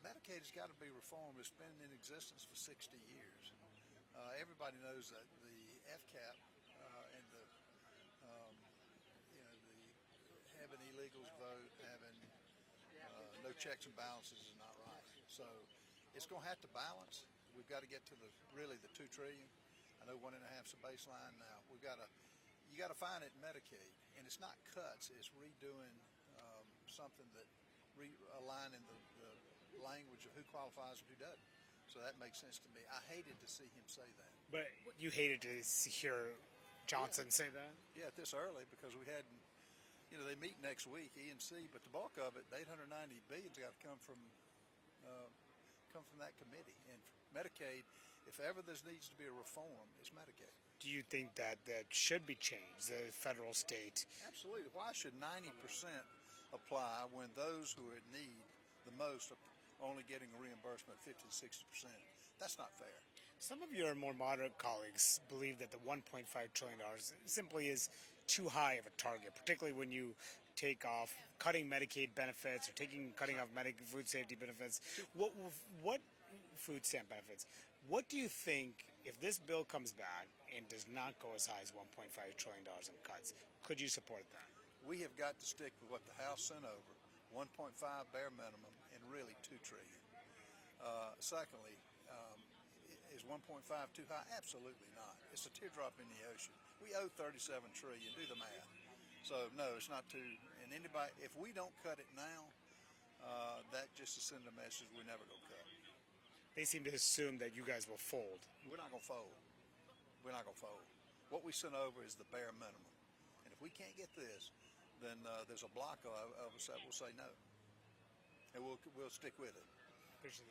Medicaid has got to be reformed. It's been in existence for 60 years. Everybody knows that the FCAP and the having illegals vote, having no checks and balances is not right. So it's going to have to balance. We've got to get to the 2 trillion. I know 1.5 is the baseline now. You got to find it in Medicaid, and it's not cuts. It's redoing something that realigning the language of who qualifies and who doesn't. So that makes sense to me. I hated to see him say that. But you hated to hear Johnson say that? Yeah, this early because we hadn't. They meet next week, E&C, but the bulk of it, the $890 billion's got to come from that committee. And Medicaid, if ever there needs to be a reform, it's Medicaid. Do you think that should be changed, the federal, state? Absolutely. Why should 90% apply when those who are in need the most are only getting a reimbursement of 50 to 60%? That's not fair. Some of your more moderate colleagues believe that the $1.5 trillion simply is too high of a target, particularly when you take off cutting Medicaid benefits or cutting off food safety benefits. What food stamp benefits? What do you think, if this bill comes back and does not go as high as $1.5 trillion in cuts, could you support that? We have got to stick with what the House sent over, 1.5 bare minimum and really 2 trillion. Secondly, is 1.5 too high? Absolutely not. It's a teardrop in the ocean. We owe 37 trillion. Do the math. So no, it's not too. And anybody, if we don't cut it now, that just to send a message we're never going to cut. They seem to assume that you guys will fold. We're not going to fold. We're not going to fold. What we sent over is the bare minimum. And if we can't get this, then there's a block of us that will say no. And we'll stick with it. Appreciate it.